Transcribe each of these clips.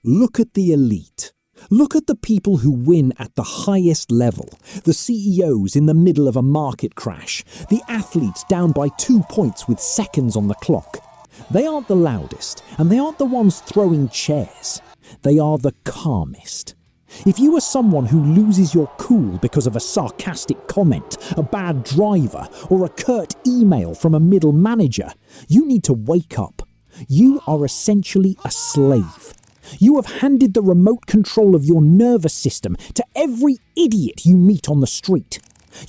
Look at the elite. Look at the people who win at the highest level. The CEOs in the middle of a market crash. The athletes down by 2 points with seconds on the clock. They aren't the loudest, and they aren't the ones throwing chairs. They are the calmest. If you are someone who loses your cool because of a sarcastic comment, a bad driver, or a curt email from a middle manager, you need to wake up. You are essentially a slave. You have handed the remote control of your nervous system to every idiot you meet on the street.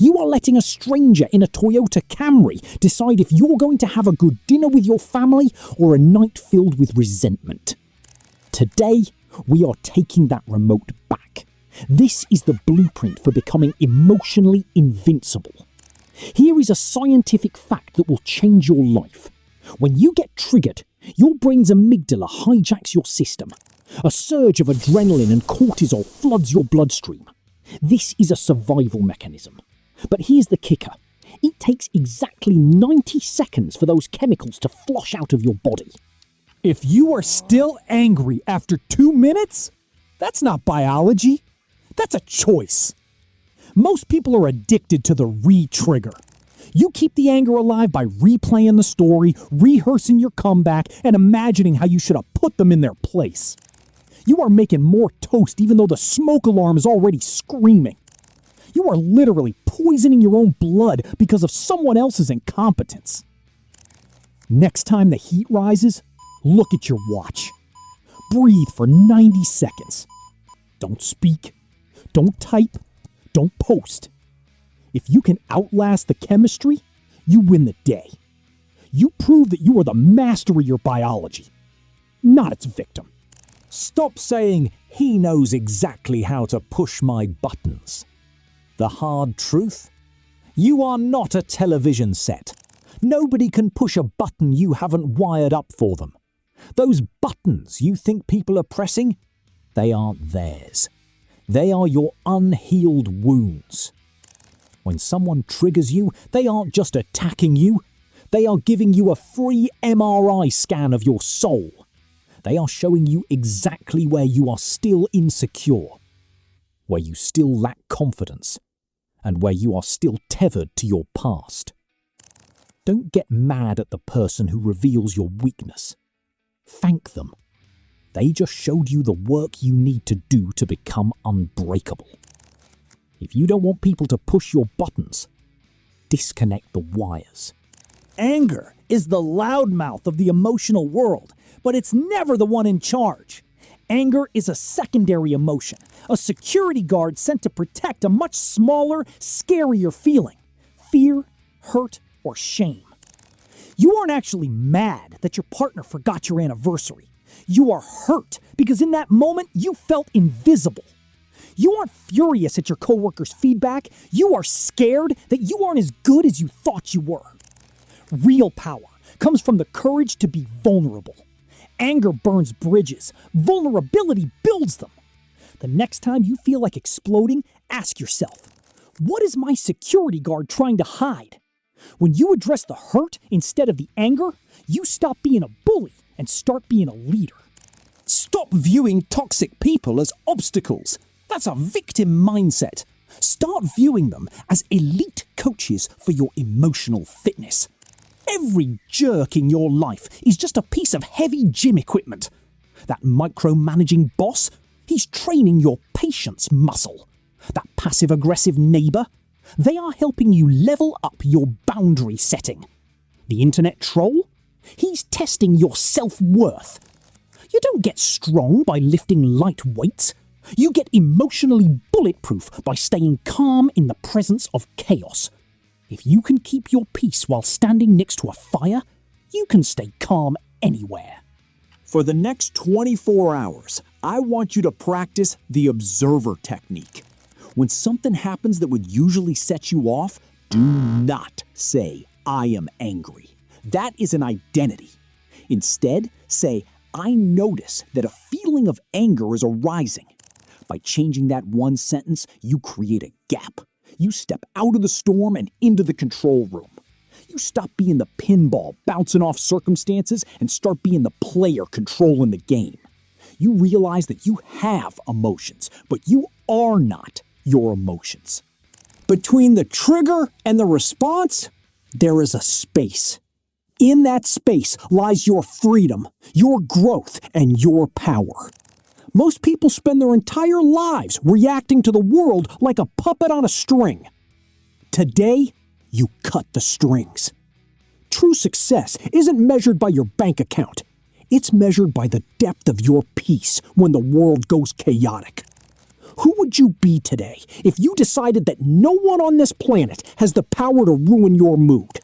You are letting a stranger in a Toyota Camry decide if you're going to have a good dinner with your family or a night filled with resentment. Today, we are taking that remote back. This is the blueprint for becoming emotionally invincible. Here is a scientific fact that will change your life. When you get triggered, your brain's amygdala hijacks your system. A surge of adrenaline and cortisol floods your bloodstream. This is a survival mechanism. But here's the kicker. It takes exactly 90 seconds for those chemicals to flush out of your body. If you are still angry after 2 minutes, that's not biology. That's a choice. Most people are addicted to the re-trigger. You keep the anger alive by replaying the story, rehearsing your comeback, and imagining how you should have put them in their place. You are making more toast even though the smoke alarm is already screaming. You are literally poisoning your own blood because of someone else's incompetence. Next time the heat rises, look at your watch. Breathe for 90 seconds. Don't speak. Don't type. Don't post. If you can outlast the chemistry, you win the day. You prove that you are the master of your biology, not its victim. Stop saying, "He knows exactly how to push my buttons." The hard truth? You are not a television set. Nobody can push a button you haven't wired up for them. Those buttons you think people are pressing, they aren't theirs. They are your unhealed wounds. When someone triggers you, they aren't just attacking you. They are giving you a free MRI scan of your soul. They are showing you exactly where you are still insecure, where you still lack confidence, and where you are still tethered to your past. Don't get mad at the person who reveals your weakness. Thank them. They just showed you the work you need to do to become unbreakable. If you don't want people to push your buttons, disconnect the wires. Anger is the loudmouth of the emotional world, but it's never the one in charge. Anger is a secondary emotion, a security guard sent to protect a much smaller, scarier feeling: fear, hurt, or shame. You aren't actually mad that your partner forgot your anniversary. You are hurt because in that moment you felt invisible. You aren't furious at your coworker's feedback. You are scared that you aren't as good as you thought you were. Real power comes from the courage to be vulnerable. Anger burns bridges. Vulnerability builds them. The next time you feel like exploding, ask yourself, what is my security guard trying to hide? When you address the hurt instead of the anger, you stop being a bully and start being a leader. Stop viewing toxic people as obstacles. That's a victim mindset. Start viewing them as elite coaches for your emotional fitness. Every jerk in your life is just a piece of heavy gym equipment. That micromanaging boss, he's training your patience muscle. That passive-aggressive neighbor, they are helping you level up your boundary setting. The internet troll, he's testing your self-worth. You don't get strong by lifting light weights. You get emotionally bulletproof by staying calm in the presence of chaos. If you can keep your peace while standing next to a fire, you can stay calm anywhere. For the next 24 hours, I want you to practice the observer technique. When something happens that would usually set you off, do not say, "I am angry." That is an identity. Instead, say, "I notice that a feeling of anger is arising." By changing that one sentence, you create a gap. You step out of the storm and into the control room. You stop being the pinball bouncing off circumstances and start being the player controlling the game. you realize that you have emotions, but you are not your emotions. Between the trigger and the response, there is a space. In that space lies your freedom, your growth, and your power. Most people spend their entire lives reacting to the world like a puppet on a string. Today, you cut the strings. True success isn't measured by your bank account. It's measured by the depth of your peace when the world goes chaotic. Who would you be today if you decided that no one on this planet has the power to ruin your mood?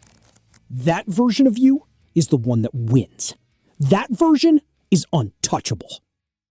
That version of you is the one that wins. That version is untouchable.